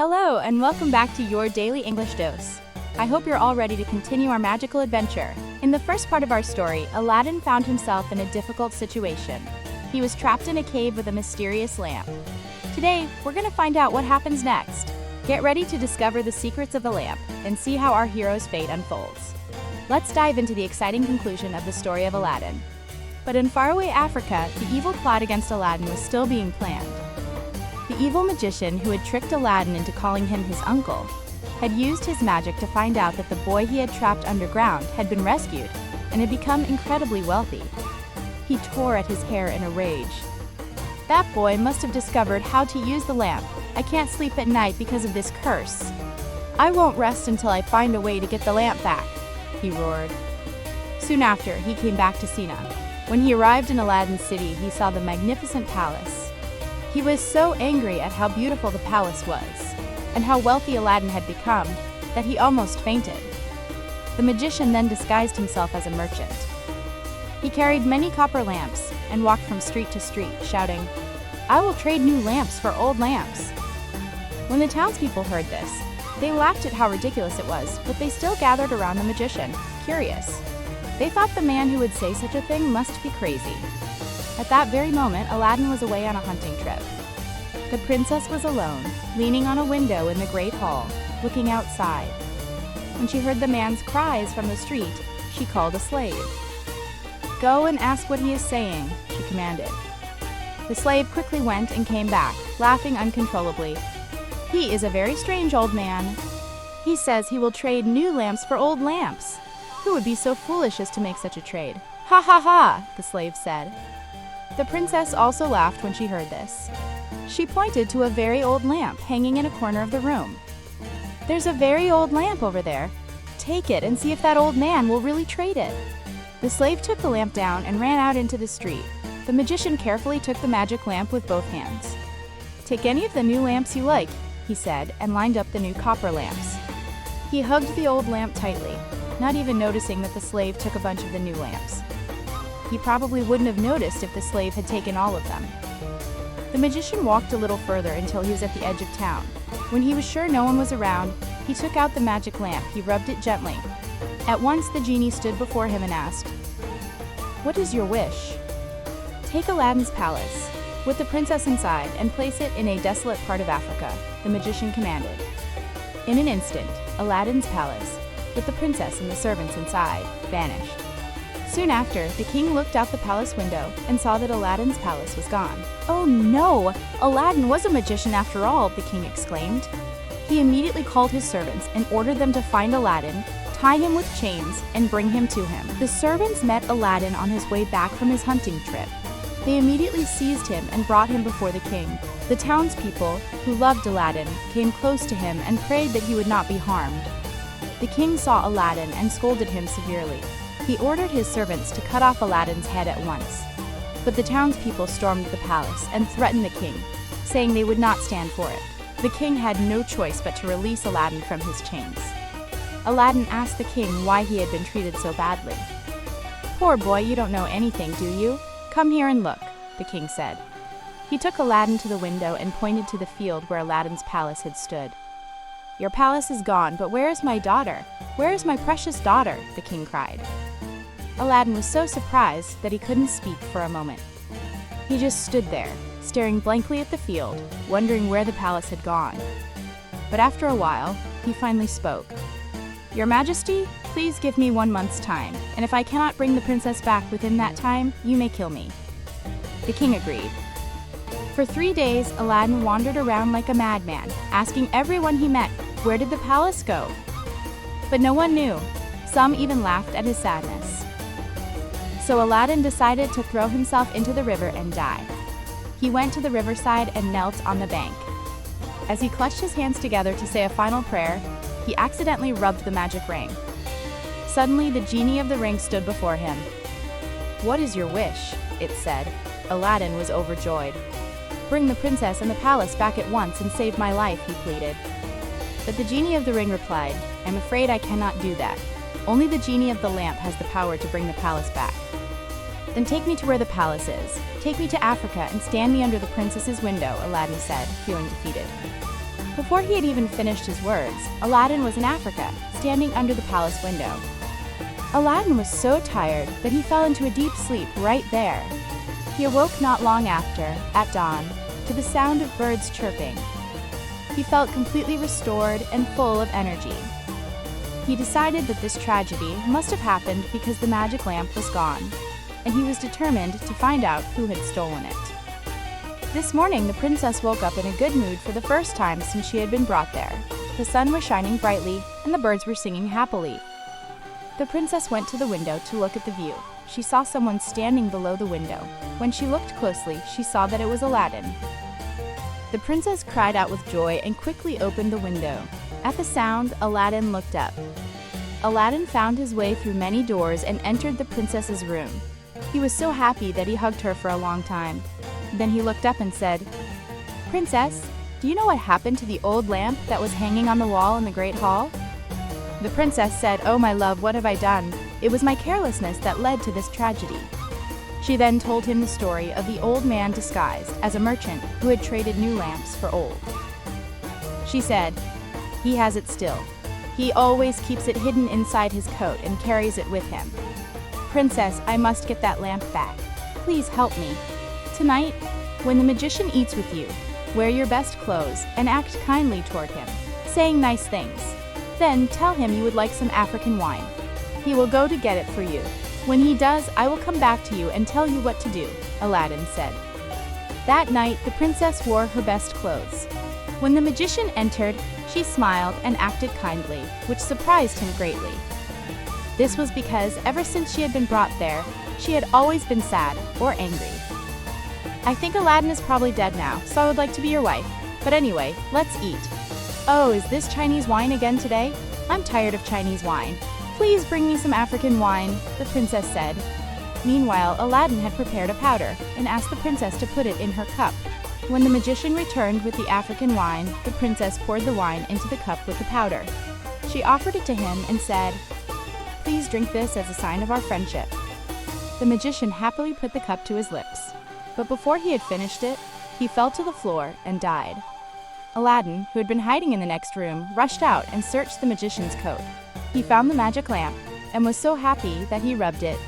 Hello, and welcome back to your daily English dose. I hope you're all ready to continue our magical adventure. In the first part of our story, Aladdin found himself in a difficult situation. He was trapped in a cave with a mysterious lamp. Today, we're going to find out what happens next. Get ready to discover the secrets of the lamp and see how our hero's fate unfolds. Let's dive into the exciting conclusion of the story of Aladdin. But in faraway Africa, the evil plot against Aladdin was still being planned. The evil magician who had tricked Aladdin into calling him his uncle had used his magic to find out that the boy he had trapped underground had been rescued and had become incredibly wealthy. He tore at his hair in a rage. That boy must have discovered how to use the lamp. I can't sleep at night because of this curse. I won't rest until I find a way to get the lamp back, he roared. Soon after, he came back to Sina. When he arrived in Aladdin's city, he saw the magnificent palace. He was so angry at how beautiful the palace was, and how wealthy Aladdin had become, that he almost fainted. The magician then disguised himself as a merchant. He carried many copper lamps and walked from street to street, shouting, "I will trade new lamps for old lamps." When the townspeople heard this, they laughed at how ridiculous it was, but they still gathered around the magician, curious. They thought the man who would say such a thing must be crazy. At that very moment, Aladdin was away on a hunting trip. The princess was alone, leaning on a window in the great hall, looking outside. When she heard the man's cries from the street, she called a slave. "Go and ask what he is saying," she commanded. The slave quickly went and came back, laughing uncontrollably. "He is a very strange old man. He says he will trade new lamps for old lamps. Who would be so foolish as to make such a trade?" "Ha ha ha," the slave said. The princess also laughed when she heard this. She pointed to a very old lamp hanging in a corner of the room. "There's a very old lamp over there. Take it and see if that old man will really trade it." The slave took the lamp down and ran out into the street. The magician carefully took the magic lamp with both hands. "Take any of the new lamps you like," he said, and lined up the new copper lamps. He hugged the old lamp tightly, not even noticing that the slave took a bunch of the new lamps. He probably wouldn't have noticed if the slave had taken all of them. The magician walked a little further until he was at the edge of town. When he was sure no one was around, he took out the magic lamp. He rubbed it gently. At once the genie stood before him and asked, "What is your wish?" "Take Aladdin's palace, with the princess inside, and place it in a desolate part of Africa," the magician commanded. In an instant, Aladdin's palace, with the princess and the servants inside, vanished. Soon after, the king looked out the palace window and saw that Aladdin's palace was gone. "Oh no! Aladdin was a magician after all," the king exclaimed. He immediately called his servants and ordered them to find Aladdin, tie him with chains, and bring him to him. The servants met Aladdin on his way back from his hunting trip. They immediately seized him and brought him before the king. The townspeople, who loved Aladdin, came close to him and prayed that he would not be harmed. The king saw Aladdin and scolded him severely. He ordered his servants to cut off Aladdin's head at once. But the townspeople stormed the palace and threatened the king, saying they would not stand for it. The king had no choice but to release Aladdin from his chains. Aladdin asked the king why he had been treated so badly. "Poor boy, you don't know anything, do you? Come here and look," the king said. He took Aladdin to the window and pointed to the field where Aladdin's palace had stood. "Your palace is gone, but where is my daughter? Where is my precious daughter?" the king cried. Aladdin was so surprised that he couldn't speak for a moment. He just stood there, staring blankly at the field, wondering where the palace had gone. But after a while, he finally spoke. "Your Majesty, please give me 1 month's time, and if I cannot bring the princess back within that time, you may kill me." The king agreed. For 3 days, Aladdin wandered around like a madman, asking everyone he met, where did the palace go? But no one knew. Some even laughed at his sadness. So Aladdin decided to throw himself into the river and die. He went to the riverside and knelt on the bank. As he clutched his hands together to say a final prayer, he accidentally rubbed the magic ring. Suddenly, the genie of the ring stood before him. "What is your wish?" it said. Aladdin was overjoyed. "Bring the princess and the palace back at once and save my life," he pleaded. But the genie of the ring replied, "I'm afraid I cannot do that. Only the genie of the lamp has the power to bring the palace back." "Then take me to where the palace is. Take me to Africa and stand me under the princess's window," Aladdin said, feeling defeated. Before he had even finished his words, Aladdin was in Africa, standing under the palace window. Aladdin was so tired that he fell into a deep sleep right there. He awoke not long after, at dawn, to the sound of birds chirping. He felt completely restored and full of energy. He decided that this tragedy must have happened because the magic lamp was gone, and he was determined to find out who had stolen it. This morning, the princess woke up in a good mood for the first time since she had been brought there. The sun was shining brightly, and the birds were singing happily. The princess went to the window to look at the view. She saw someone standing below the window. When she looked closely, she saw that it was Aladdin. The princess cried out with joy and quickly opened the window. At the sound, Aladdin looked up. Aladdin found his way through many doors and entered the princess's room. He was so happy that he hugged her for a long time. Then he looked up and said, "Princess, do you know what happened to the old lamp that was hanging on the wall in the Great Hall?" The princess said, "Oh, my love, what have I done? It was my carelessness that led to this tragedy." She then told him the story of the old man disguised as a merchant who had traded new lamps for old. She said, "He has it still. He always keeps it hidden inside his coat and carries it with him. Princess, I must get that lamp back. Please help me. Tonight, when the magician eats with you, wear your best clothes and act kindly toward him, saying nice things. Then tell him you would like some African wine. He will go to get it for you. When he does, I will come back to you and tell you what to do," Aladdin said. That night, the princess wore her best clothes. When the magician entered, she smiled and acted kindly, which surprised him greatly. This was because ever since she had been brought there, she had always been sad or angry. "I think Aladdin is probably dead now, so I would like to be your wife. But anyway, let's eat." "Oh, is this Chinese wine again today? I'm tired of Chinese wine. Please bring me some African wine," the princess said. Meanwhile, Aladdin had prepared a powder and asked the princess to put it in her cup. When the magician returned with the African wine, the princess poured the wine into the cup with the powder. She offered it to him and said, "Please drink this as a sign of our friendship." The magician happily put the cup to his lips. But before he had finished it, he fell to the floor and died. Aladdin, who had been hiding in the next room, rushed out and searched the magician's coat. He found the magic lamp and was so happy that he rubbed it.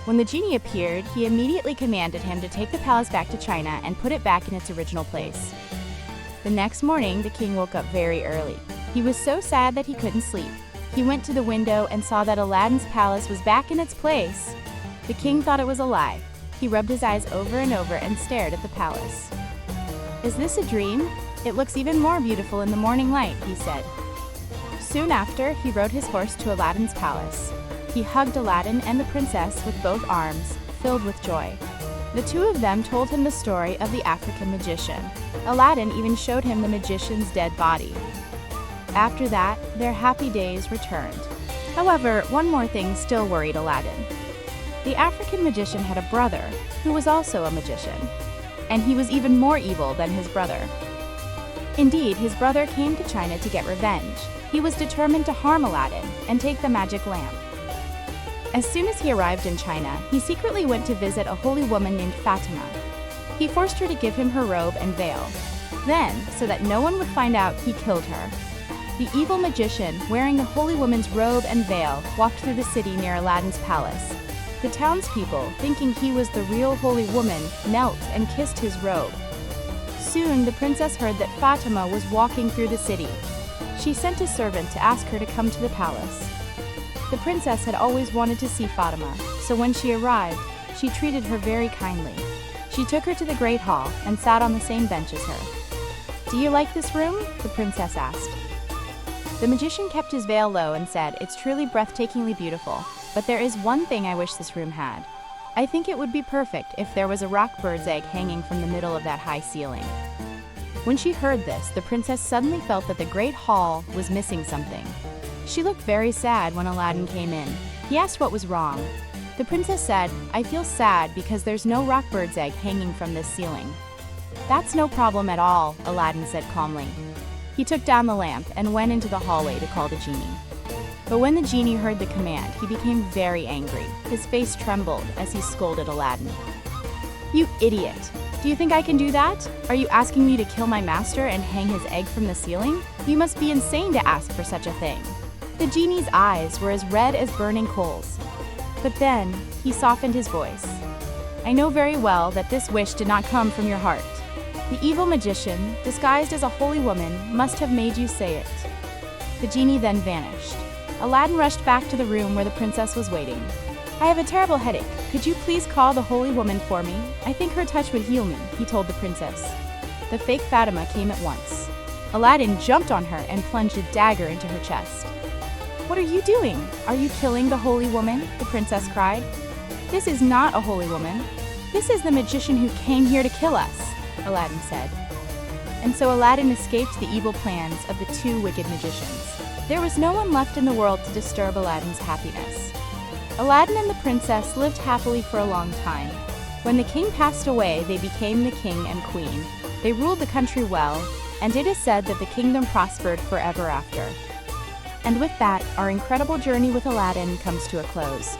When the genie appeared, he immediately commanded him to take the palace back to China and put it back in its original place. The next morning, the king woke up very early. He was so sad that he couldn't sleep. He went to the window and saw that Aladdin's palace was back in its place. The king thought it was a lie. He rubbed his eyes over and over and stared at the palace. "Is this a dream? It looks even more beautiful in the morning light," he said. Soon after, he rode his horse to Aladdin's palace. He hugged Aladdin and the princess with both arms, filled with joy. The two of them told him the story of the African magician. Aladdin even showed him the magician's dead body. After that, their happy days returned. However, one more thing still worried Aladdin. The African magician had a brother who was also a magician, and he was even more evil than his brother. Indeed, his brother came to China to get revenge. He was determined to harm Aladdin and take the magic lamp. As soon as he arrived in China, he secretly went to visit a holy woman named Fatima. He forced her to give him her robe and veil. Then, so that no one would find out, he killed her. The evil magician, wearing the holy woman's robe and veil, walked through the city near Aladdin's palace. The townspeople, thinking he was the real holy woman, knelt and kissed his robe. Soon, the princess heard that Fatima was walking through the city. She sent a servant to ask her to come to the palace. The princess had always wanted to see Fatima, so when she arrived, she treated her very kindly. She took her to the Great Hall and sat on the same bench as her. "Do you like this room?" the princess asked. The magician kept his veil low and said, "It's truly breathtakingly beautiful, but there is one thing I wish this room had. I think it would be perfect if there was a rock bird's egg hanging from the middle of that high ceiling." When she heard this, the princess suddenly felt that the Great Hall was missing something. She looked very sad when Aladdin came in. He asked what was wrong. The princess said, "I feel sad because there's no rock bird's egg hanging from this ceiling." "That's no problem at all," Aladdin said calmly. He took down the lamp and went into the hallway to call the genie. But when the genie heard the command, he became very angry. His face trembled as he scolded Aladdin. "You idiot! Do you think I can do that? Are you asking me to kill my master and hang his egg from the ceiling? You must be insane to ask for such a thing. The genie's eyes were as red as burning coals. But then, he softened his voice. I know very well that this wish did not come from your heart. The evil magician, disguised as a holy woman, must have made you say it. The genie then vanished. Aladdin rushed back to the room where the princess was waiting. I have a terrible headache. Could you please call the holy woman for me? I think her touch would heal me, he told the princess. The fake Fatima came at once. Aladdin jumped on her and plunged a dagger into her chest. What are you doing? Are you killing the holy woman? The princess cried. This is not a holy woman. This is the magician who came here to kill us, Aladdin said. And so Aladdin escaped the evil plans of the two wicked magicians. There was no one left in the world to disturb Aladdin's happiness. Aladdin and the princess lived happily for a long time. When the king passed away, they became the king and queen. They ruled the country well, and it is said that the kingdom prospered forever after. And with that, our incredible journey with Aladdin comes to a close.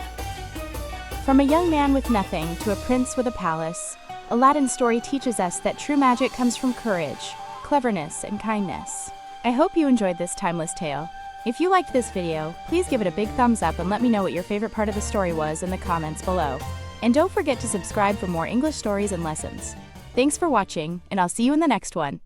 From a young man with nothing to a prince with a palace, Aladdin's story teaches us that true magic comes from courage, cleverness, and kindness. I hope you enjoyed this timeless tale. If you liked this video, please give it a big thumbs up and let me know what your favorite part of the story was in the comments below. And don't forget to subscribe for more English stories and lessons. Thanks for watching, and I'll see you in the next one.